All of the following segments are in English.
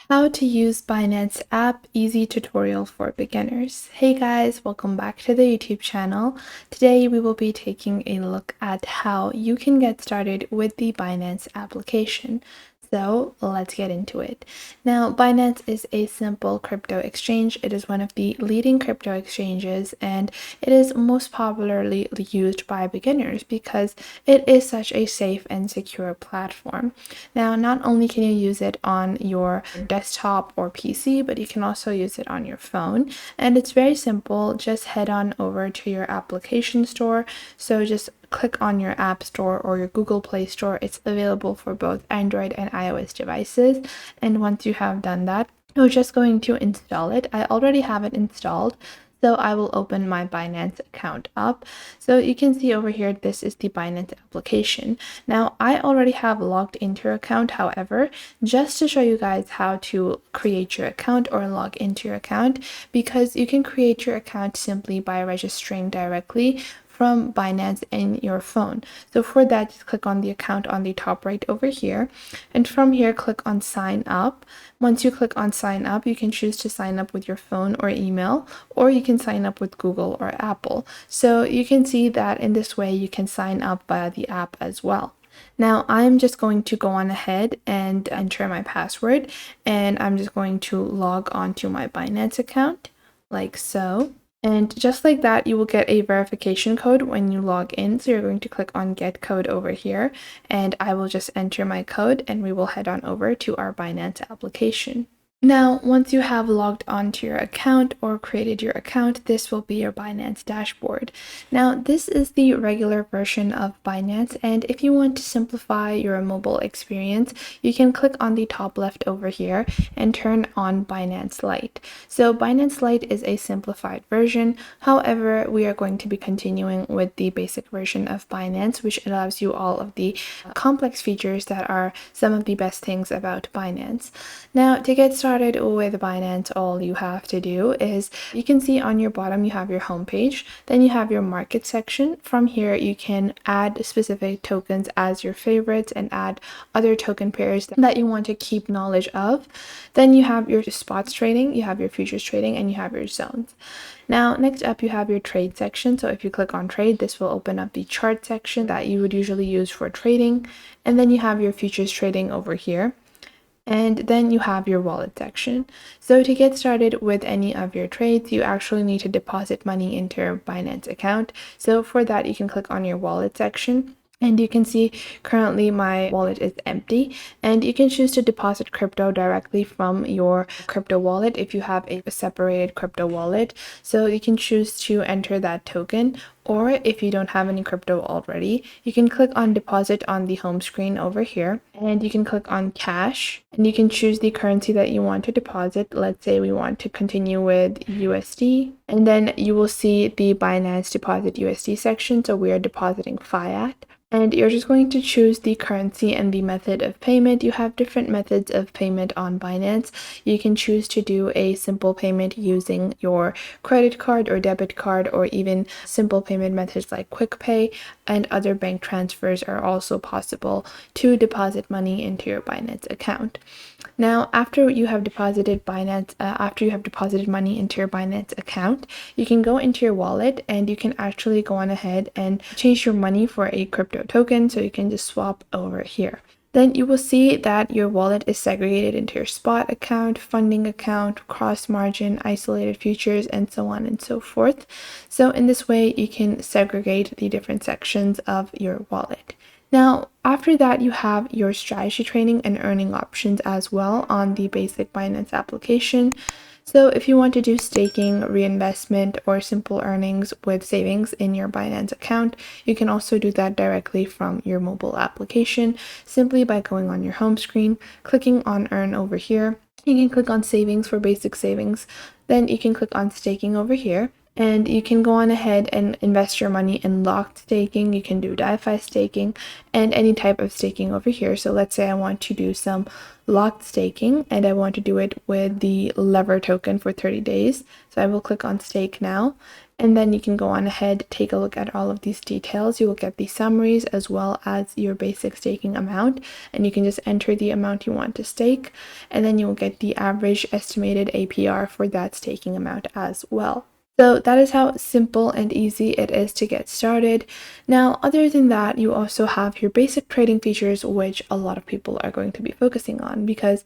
How to use Binance App, easy tutorial for beginners. Hey guys, welcome back to the YouTube channel. Today we will be taking a look at how you can get started with the Binance application. So let's get into it. Now, Binance is a simple crypto exchange. It is one of the leading crypto exchanges and it is most popularly used by beginners because it is such a safe and secure platform. Now, not only can you use it on your desktop or PC, but you can also use it on your phone. And it's very simple. Just head on over to your application store. So just click on your App Store or your Google Play Store. It's available for both Android and iOS devices. And once you have done that, you're just going to install it. I already have it installed. So I will open my Binance account up. So you can see over here, this is the Binance application. Now, I already have logged into your account. However, just to show you guys how to create your account or log into your account, because you can create your account simply by registering directly from Binance in your phone. So for that, just click on the account on the top right over here. And from here, click on sign up. Once you click on sign up, you can choose to sign up with your phone or email, or you can sign up with Google or Apple. So you can see that in this way, you can sign up via the app as well. Now, I'm just going to go on ahead and enter my password, and I'm just going to log on to my Binance account like so. And just like that, you will get a verification code when you log in. So you're going to click on get code over here, and I will just enter my code and we will head on over to our Binance application. Now, once you have logged onto your account or created your account, this will be your Binance Dashboard. Now, this is the regular version of Binance, and if you want to simplify your mobile experience, you can click on the top left over here and turn on Binance Lite. So Binance Lite is a simplified version. However, we are going to be continuing with the basic version of Binance, which allows you all of the complex features that are some of the best things about Binance. Now, to get started with Binance, all you have to do is, you can see on your bottom you have your home page, then you have your market section. From here you can add specific tokens as your favorites and add other token pairs that you want to keep knowledge of. Then you have your spots trading, you have your futures trading, and you have your zones. Now, next up you have your trade section. So if you click on trade, this will open up the chart section that you would usually use for trading. And then you have your futures trading over here. And then you have your wallet section. So to get started with any of your trades, you actually need to deposit money into your Binance account. So for that, you can click on your wallet section. And you can see currently my wallet is empty, and you can choose to deposit crypto directly from your crypto wallet if you have a separated crypto wallet. So you can choose to enter that token, or if you don't have any crypto already, you can click on deposit on the home screen over here, and you can click on cash, and you can choose the currency that you want to deposit. Let's say we want to continue with USD, and then you will see the Binance deposit USD section. So we are depositing fiat. And you're just going to choose the currency and the method of payment. You have different methods of payment on Binance. You can choose to do a simple payment using your credit card or debit card, or even simple payment methods like Quick Pay, and other bank transfers are also possible to deposit money into your Binance account. Now, after you have deposited money into your Binance account, you can go into your wallet and you can actually go on ahead and change your money for a crypto token. So you can just swap over here. Then you will see that your wallet is segregated into your spot account, funding account, cross margin, isolated futures, and so on and so forth. So in this way, you can segregate the different sections of your wallet. Now, after that, you have your strategy trading and earning options as well on the basic Binance application. So if you want to do staking, reinvestment, or simple earnings with savings in your Binance account, you can also do that directly from your mobile application simply by going on your home screen, clicking on earn over here. You can click on savings for basic savings. Then you can click on staking over here. And you can go on ahead and invest your money in locked staking. You can do DeFi staking and any type of staking over here. So let's say I want to do some locked staking and I want to do it with the lever token for 30 days. So I will click on stake now. And then you can go on ahead, take a look at all of these details. You will get the summaries as well as your basic staking amount, and you can just enter the amount you want to stake, and then you will get the average estimated APR for that staking amount as well. So that is how simple and easy it is to get started. Now, other than that, you also have your basic trading features, which a lot of people are going to be focusing on, because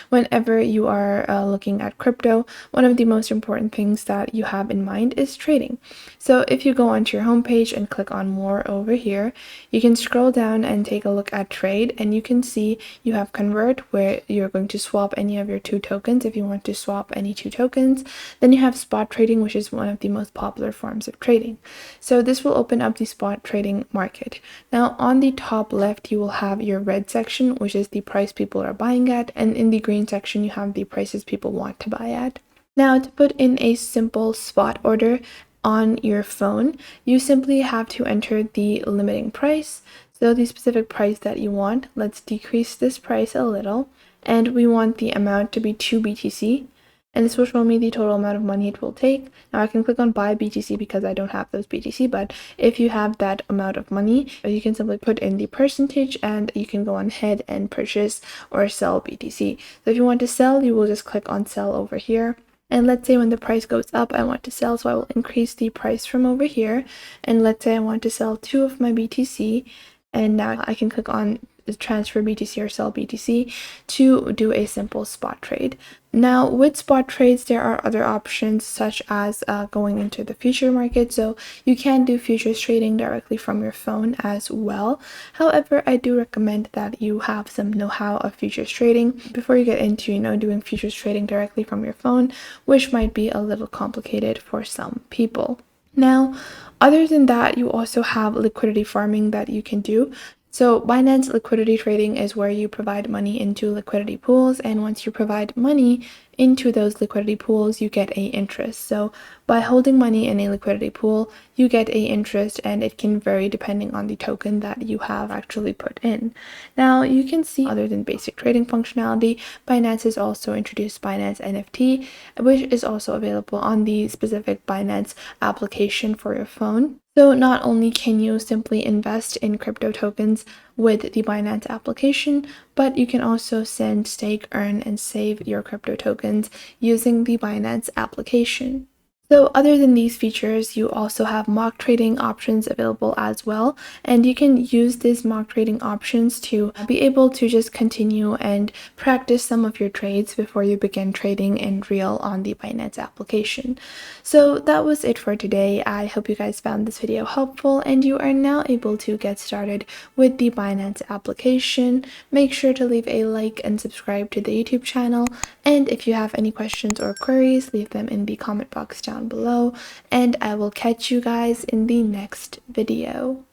whenever you are looking at crypto, one of the most important things that you have in mind is trading. So if you go onto your homepage and click on more over here, you can scroll down and take a look at trade, and you can see you have convert, where you're going to swap any of your two tokens if you want to swap any two tokens. Then you have spot trading, which is one of the most popular forms of trading. So this will open up the spot trading market. Now on the top left, you will have your red section, which is the price people are buying at, and in the green section, you have the prices people want to buy at. Now, to put in a simple spot order on your phone, you simply have to enter the limiting price. So the specific price that you want, let's decrease this price a little, and we want the amount to be 2 BTC. And this will show me the total amount of money it will take. Now I can click on buy BTC because I don't have those BTC, but if you have that amount of money, you can simply put in the percentage and you can go on ahead and purchase or sell BTC. So if you want to sell, you will just click on sell over here. And let's say when the price goes up, I want to sell, so I will increase the price from over here. And let's say I want to sell 2 of my BTC, and now I can click on transfer BTC or sell BTC to do a simple spot trade. Now with spot trades, there are other options such as going into the future market. So you can do futures trading directly from your phone as well. However, I do recommend that you have some know-how of futures trading before you get into, doing futures trading directly from your phone, which might be a little complicated for some people. Now, other than that, you also have liquidity farming that you can do. So Binance Liquidity Trading is where you provide money into liquidity pools, and once you provide money into those liquidity pools, you get a interest. So by holding money in a liquidity pool, you get a interest, and it can vary depending on the token that you have actually put in. Now you can see, other than basic trading functionality, Binance has also introduced Binance NFT, which is also available on the specific Binance application for your phone. So not only can you simply invest in crypto tokens with the Binance application, but you can also send, stake, earn, and save your crypto tokens using the Binance application. So other than these features, you also have mock trading options available as well, and you can use these mock trading options to be able to just continue and practice some of your trades before you begin trading in real on the Binance application. So that was it for today. I hope you guys found this video helpful and you are now able to get started with the Binance application. Make sure to leave a like and subscribe to the YouTube channel, and if you have any questions or queries, leave them in the comment box down below, and I will catch you guys in the next video.